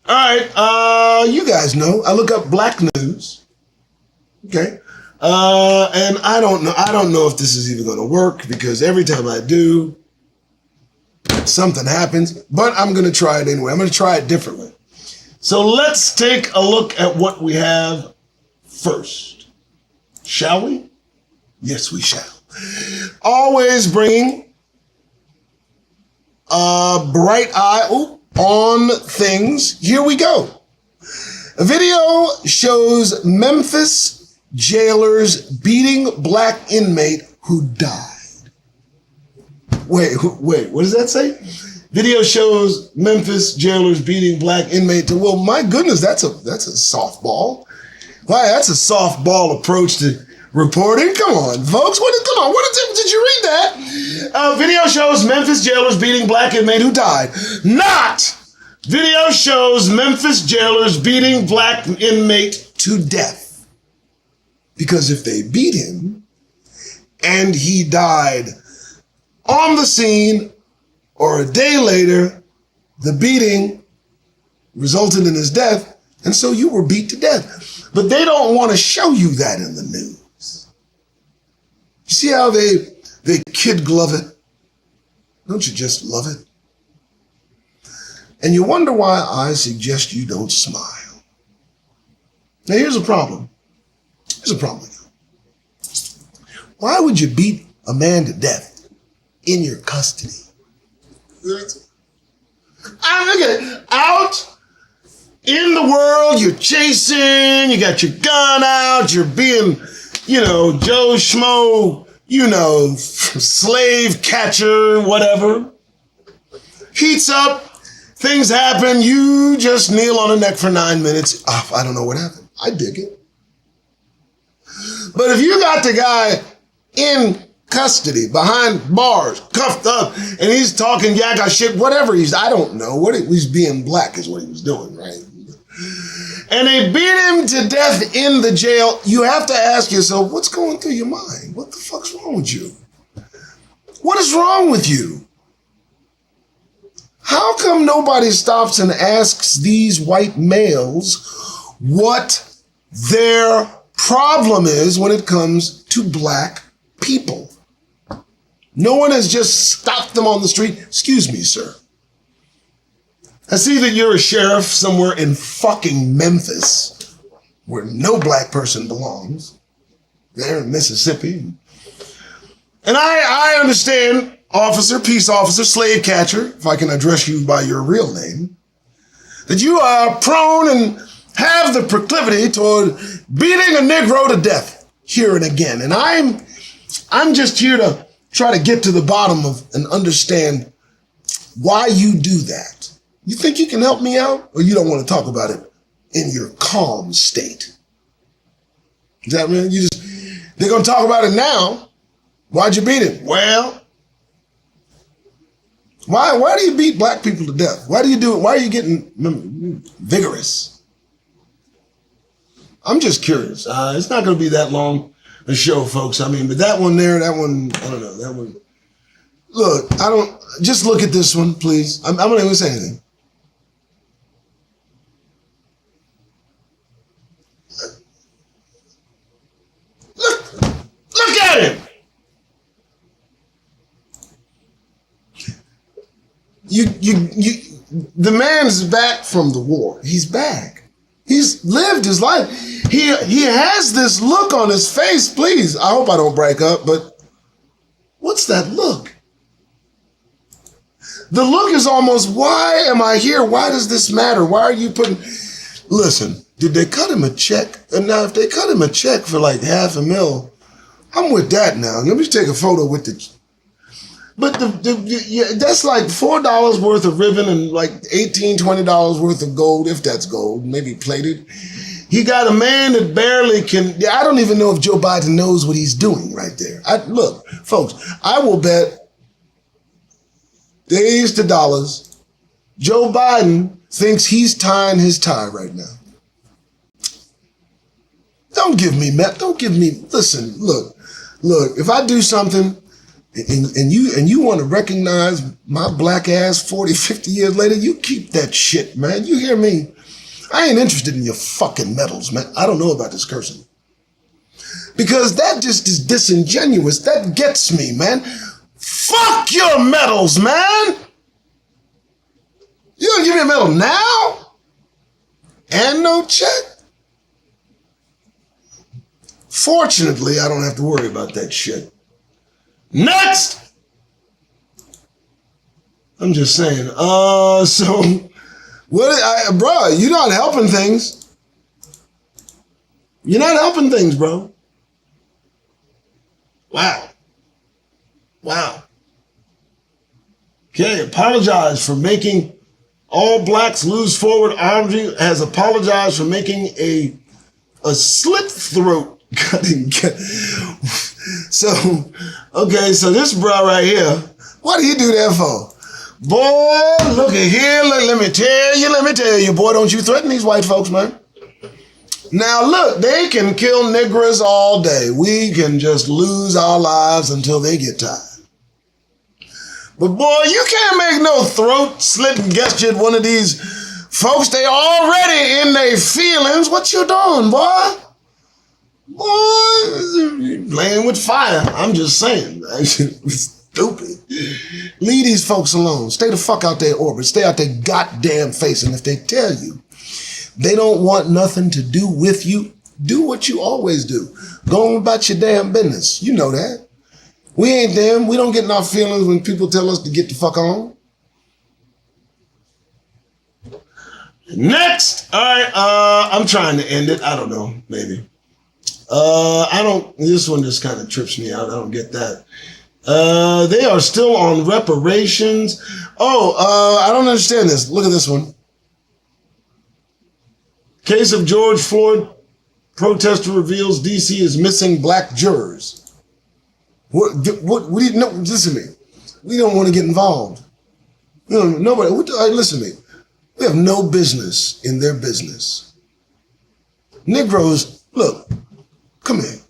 All right, you guys know I look up black news, okay? And I don't know if this is even going to work because every time I do, something happens, but I'm going to try it anyway. I'm going to try it differently. So let's take a look at what we have first. Shall we? Yes, we shall. Always bringing a bright eye on things. Here we go. A video shows Memphis jailers beating black inmate who died. Wait, what does that say? Video shows Memphis jailers beating black inmate to, well, my goodness, that's a softball. Why, that's a softball approach to reporting. Come on, folks. Did you read that? Video shows Memphis jailers beating black inmate who died. Not video shows Memphis jailers beating black inmate to death. Because if they beat him and he died on the scene or a day later, the beating resulted in his death, and so you were beat to death. But they don't want to show you that in the news. You see how they kid glove it? Don't you just love it? And you wonder why I suggest you don't smile. Now here's a problem. Why would you beat a man to death in your custody? Look at it. Out in the world, you're chasing, you got your gun out, you're being, Joe Schmo, slave catcher, whatever. Heats up, things happen, you just kneel on the neck for 9 minutes. I don't know what happened. I dig it. But if you got the guy in custody, behind bars, cuffed up, and he's talking yaga shit, whatever I don't know, he's being black is what he was doing, right? And they beat him to death in the jail. You have to ask yourself, what's going through your mind? What the fuck's wrong with you? What is wrong with you? How come nobody stops and asks these white males what their problem is when it comes to black people? No one has just stopped them on the street. Excuse me, sir. I see that you're a sheriff somewhere in fucking Memphis, where no black person belongs. There in Mississippi. And I understand, officer, peace officer, slave catcher, if I can address you by your real name, that you are prone and have the proclivity toward beating a Negro to death here and again. And I'm just here to try to get to the bottom of and understand why you do that. You think you can help me out, or you don't want to talk about it in your calm state? Is that man? They're going to talk about it now. Why'd you beat him? Well, why do you beat black people to death? Why do you do it? Why are you getting vigorous? I'm just curious. It's not going to be that long a show, folks. But that one, I don't know. That one. Look, just look at this one, please. I'm not even going to say anything. Look at him. The man's back from the war. He's back. He's lived his life. He has this look on his face. Please, I hope I don't break up, but What's that look? The look is almost, why am I here? Why does this matter? Why are you putting... Listen, did they cut him a check? And now if they cut him a check for like $500,000, I'm with that now. Let me take a photo with the... But that's like $4 worth of ribbon and like $18, $20 worth of gold, if that's gold, maybe plated. He got a man that barely can... I don't even know if Joe Biden knows what he's doing right there. Look, folks, I will bet days to dollars, Joe Biden thinks he's tying his tie right now. Don't give me, listen, look, if I do something and you want to recognize my black ass 40, 50 years later, you keep that shit, man. You hear me? I ain't interested in your fucking medals, man. I don't know about this cursing. Because that just is disingenuous. That gets me, man. Fuck your medals, man. You gonna give me a medal now? And no check? Fortunately, I don't have to worry about that shit. Next! I'm just saying. So, bro, you're not helping things. You're not helping things, bro. Wow. Okay, apologize for making all blacks lose forward artery. Has apologized for making a slit throat cutting. So this bro right here, what do you do that for? Boy, look at here. Let me tell you, boy, don't you threaten these white folks, man. Now, look, they can kill niggers all day. We can just lose our lives until they get tired. But, boy, you can't make no throat-slitting gesture at one of these folks. They already in their feelings. What you doing, boy? Boy, you're playing with fire. I'm just saying. Stupid. Leave these folks alone. Stay the fuck out their orbit. Stay out their goddamn face. And if they tell you they don't want nothing to do with you, do what you always do. Go on about your damn business. You know that. We ain't them. We don't get in our feelings when people tell us to get the fuck on. Next. All right. I'm trying to end it. I don't know. Maybe. This one just kind of trips me out. I don't get that. They are still on reparations. I don't understand this. Look at this one. Case of George Floyd protester reveals DC is missing black jurors. What do you know? Listen to me. We don't want to get involved. Nobody. Listen to me. We have no business in their business. Negroes, look, come here.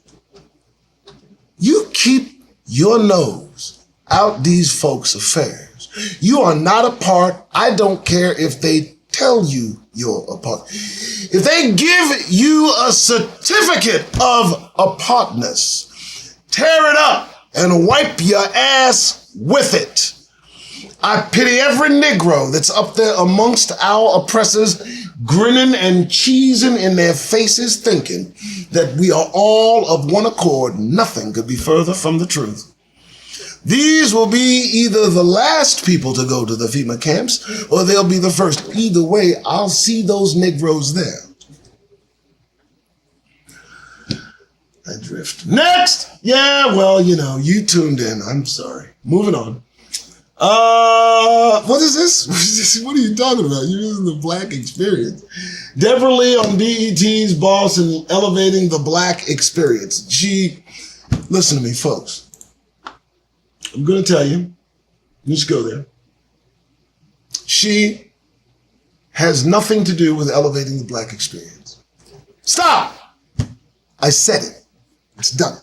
You keep your nose out these folks' affairs. You are not a part. I don't care if they tell you you're a part. If they give you a certificate of apartness, tear it up and wipe your ass with it. I pity every Negro that's up there amongst our oppressors, grinning and cheesing in their faces, thinking that we are all of one accord. Nothing could be further from the truth. These will be either the last people to go to the FEMA camps, or they'll be the first. Either way, I'll see those Negroes there. I drift. Next! Yeah, well, you tuned in. I'm sorry. Moving on. What is this? What are you talking about? You're using the black experience. Deborah Lee on BET's boss and elevating the black experience. Listen to me, folks. I'm going to tell you. Just go there. She has nothing to do with elevating the black experience. Stop! I said it. It's done.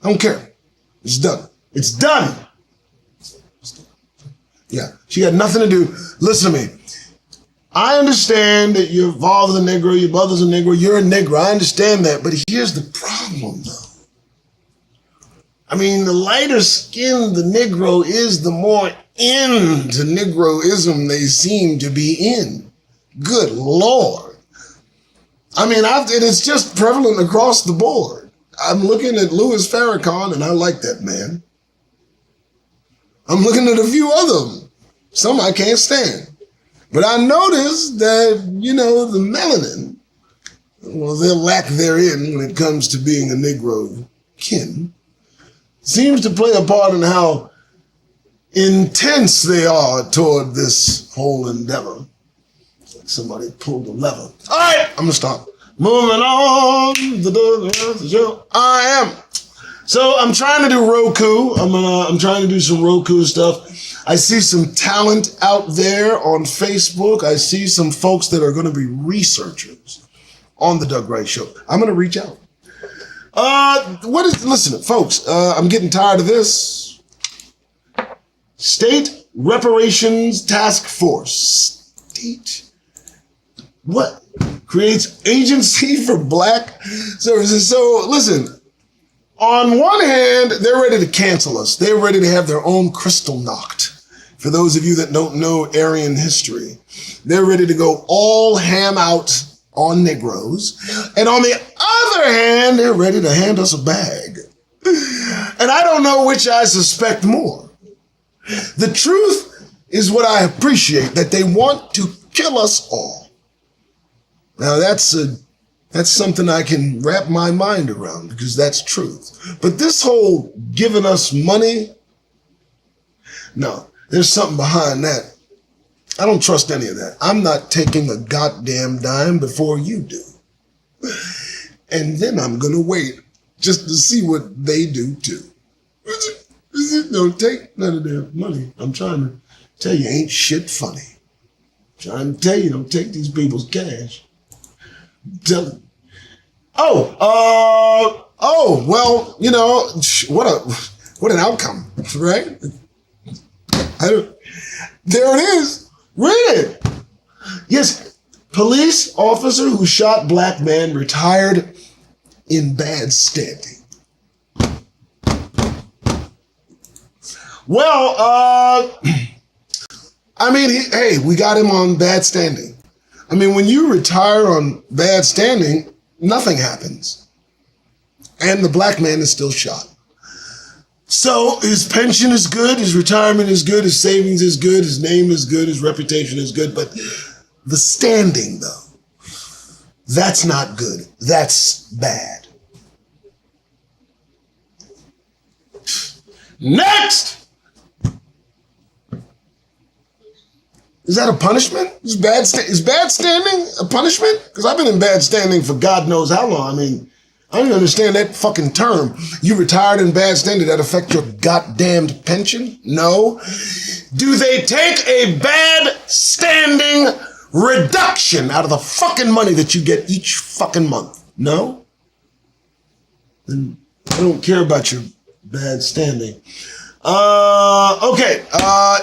I don't care. It's done. It's done. Yeah, she had nothing to do. Listen to me. I understand that your father's a Negro, your brother's a Negro, you're a Negro. I understand that. But here's the problem, though. I mean, the lighter skinned the Negro is, the more into Negroism they seem to be in. Good Lord. I mean, it's just prevalent across the board. I'm looking at Louis Farrakhan, and I like that man. I'm looking at a few of them. Some I can't stand. But I noticed that, the melanin, well, their lack therein when it comes to being a Negro kin, seems to play a part in how intense they are toward this whole endeavor. Somebody pulled a lever. All right, I'm gonna stop. Moving on, the show. I am. So I'm trying to do Roku. I'm trying to do some Roku stuff. I see some talent out there on Facebook. I see some folks that are going to be researchers on the Doug Rice Show. I'm going to reach out. Listen, folks, I'm getting tired of this. State Reparations Task Force. State? What? Creates Agency for Black Services. So, listen. On one hand, they're ready to cancel us. They're ready to have their own crystal knocked. For those of you that don't know Aryan history, they're ready to go all ham out on Negroes. And on the other hand, they're ready to hand us a bag. And I don't know which I suspect more. The truth is what I appreciate, that they want to kill us all. Now that's something I can wrap my mind around because that's truth. But this whole giving us money, no, there's something behind that. I don't trust any of that. I'm not taking a goddamn dime before you do. And then I'm going to wait just to see what they do too. Don't take none of their money. I'm trying to tell you, ain't shit funny. I'm trying to tell you, don't take these people's cash. Tell them. Well, what an outcome, right? There it is. Read it. Yes, police officer who shot black man retired in bad standing. Well, we got him on bad standing. I mean, when you retire on bad standing, nothing happens. And the black man is still shot. So his pension is good, his retirement is good, his savings is good, his name is good, his reputation is good. But the standing, though, that's not good. That's bad. Next! Is that a punishment? Is bad standing a punishment? Because I've been in bad standing for God knows how long. I mean, I don't even understand that fucking term. You retired in bad standing, that affect your goddamned pension? No. Do they take a bad standing reduction out of the fucking money that you get each fucking month? No. Then I don't care about your bad standing. Okay.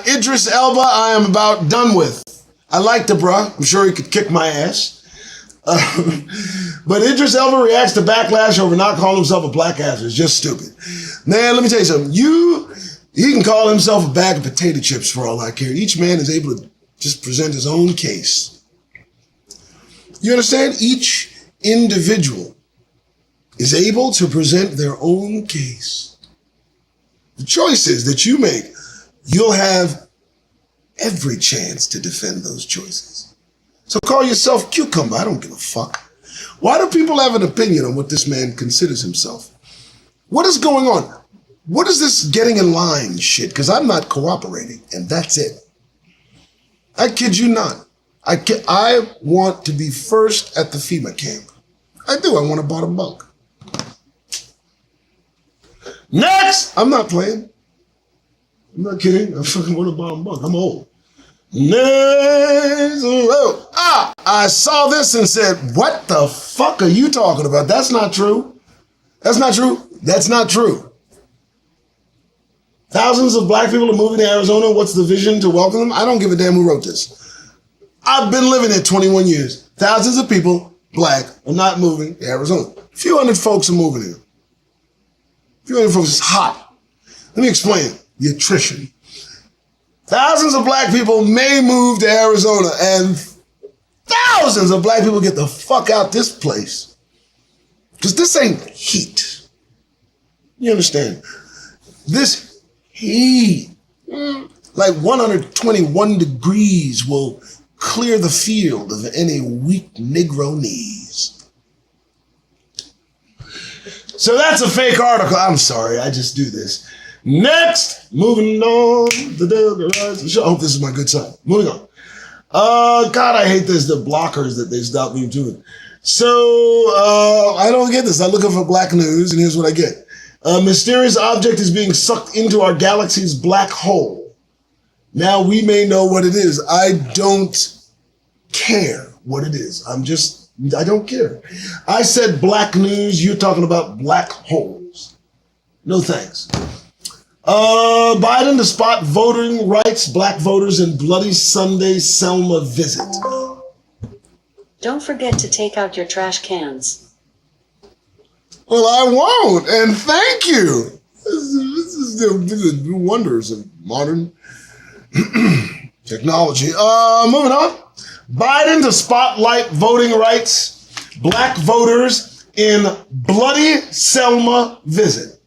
Idris Elba, I am about done with. I liked the bruh. I'm sure he could kick my ass. But Idris Elba reacts to backlash over not calling himself a black actor. It's just stupid. Man, let me tell you something. He can call himself a bag of potato chips for all I care. Each man is able to just present his own case. You understand? Each individual is able to present their own case. The choices that you make, you'll have every chance to defend those choices. So call yourself cucumber. I don't give a fuck. Why do people have an opinion on what this man considers himself? What is going on? What is this getting in line shit? Because I'm not cooperating, and that's it. I kid you not. I want to be first at the FEMA camp. I do. I want a bottom bunk. Next! I'm not playing. I'm not kidding. I fucking want a bottom bunk. I'm old. Next! I saw this and said, what the fuck are you talking about? That's not true. That's not true. That's not true. Thousands of black people are moving to Arizona. What's the vision to welcome them? I don't give a damn who wrote this. I've been living here 21 years. Thousands of people, black, are not moving to Arizona. A few hundred folks are moving here. A few hundred folks is hot. Let me explain the attrition. Thousands of black people may move to Arizona, and thousands of black people get the fuck out this place. Because this ain't heat. You understand? This heat Like 121 degrees will clear the field of any weak Negro knees. So that's a fake article. I'm sorry, I just do this. Next, moving on, the Doug Rising Show. I hope this is my good side. Moving on. God, I hate this, the blockers that they stopped me doing. So, I don't get this. I'm looking for black news, and here's what I get. A mysterious object is being sucked into our galaxy's black hole. Now, we may know what it is. I don't care what it is. I don't care. I said black news. You're talking about black holes. No thanks. Biden to spot voting rights black voters in Bloody Sunday Selma visit. Don't forget to take out your trash cans. Well, I won't, and thank you. This is the wonders of modern technology. Moving on. Biden to spotlight voting rights black voters in Bloody Selma visit.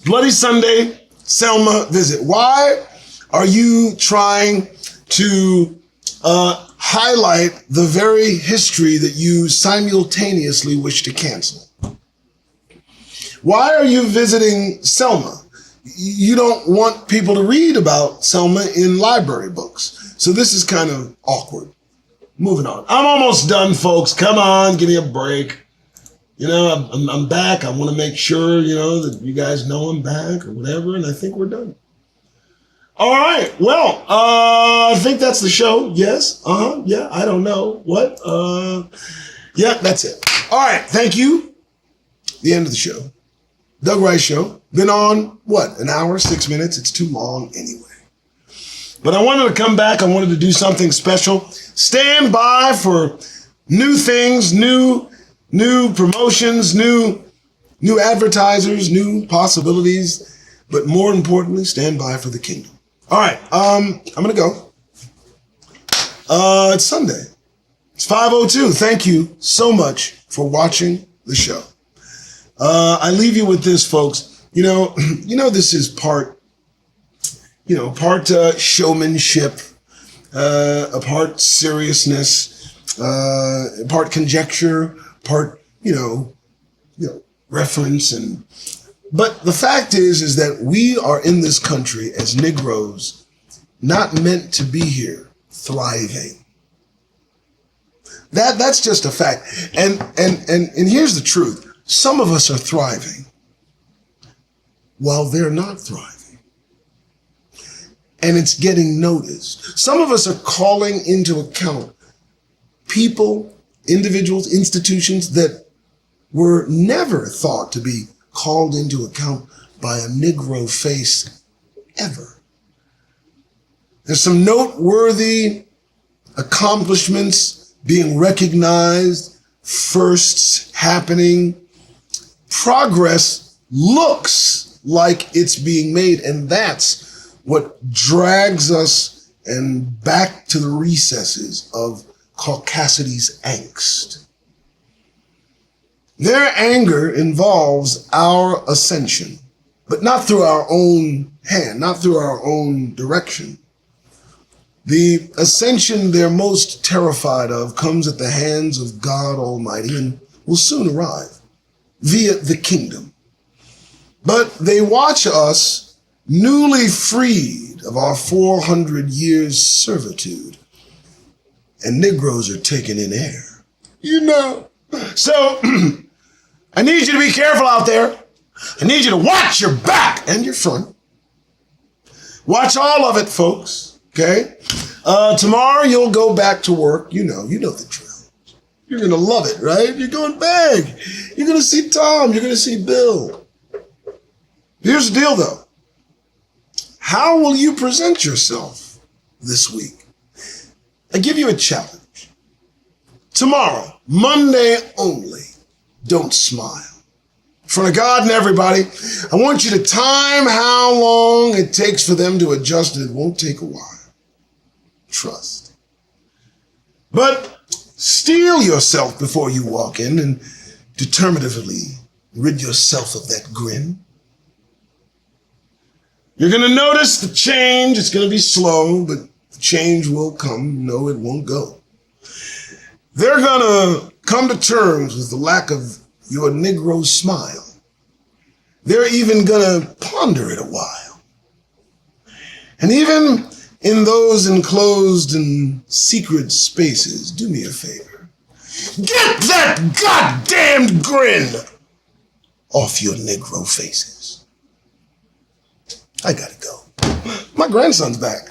Bloody Sunday Selma visit. Why are you trying to highlight the very history that you simultaneously wish to cancel? Why are you visiting Selma? You don't want people to read about Selma in library books. So this is kind of awkward. Moving on. I'm almost done, folks. Come on, give me a break. You know, I'm back. I want to make sure, that you guys know I'm back or whatever, and I think we're done. All right. Well, I think that's the show. Yes. Yeah, I don't know. What? Yeah, that's it. All right. Thank you. The end of the show. Doug Rice Show. Been on, an hour, 6 minutes? It's too long anyway. But I wanted to come back. I wanted to do something special. Stand by for new things, new promotions, new advertisers, new possibilities. But more importantly, stand by for the kingdom. All right. I'm going to go. It's Sunday. It's 5:02. Thank you so much for watching the show. I leave you with this, folks. This is part showmanship, a part seriousness, part conjecture, part, reference. But the fact is that we are in this country as Negroes, not meant to be here, thriving. That's just a fact. And here's the truth. Some of us are thriving while they're not thriving. And it's getting noticed. Some of us are calling into account people, individuals, institutions that were never thought to be called into account by a Negro face ever. There's some noteworthy accomplishments being recognized, firsts happening. Progress looks like it's being made, and that's what drags us and back to the recesses of Caucasity's angst. Their anger involves our ascension, but not through our own hand, not through our own direction. The ascension they're most terrified of comes at the hands of God Almighty and will soon arrive via the kingdom. But they watch us newly freed of our 400 years servitude, and Negroes are taking in air. So I need you to be careful out there. I need you to watch your back and your front. Watch all of it, folks. Okay? Tomorrow you'll go back to work. You know the drill. You're going to love it, right? You're going big. You're going to see Tom. You're going to see Bill. Here's the deal, though. How will you present yourself this week? I give you a challenge. Tomorrow, Monday only, don't smile. In front of God and everybody, I want you to time how long it takes for them to adjust, and it won't take a while. Trust. But steel yourself before you walk in and determinatively rid yourself of that grin. You're going to notice the change. It's going to be slow, but the change will come. No, it won't go. They're going to come to terms with the lack of your Negro smile. They're even going to ponder it a while. And even in those enclosed and secret spaces, do me a favor. Get that goddamn grin off your Negro faces. I gotta go. My grandson's back.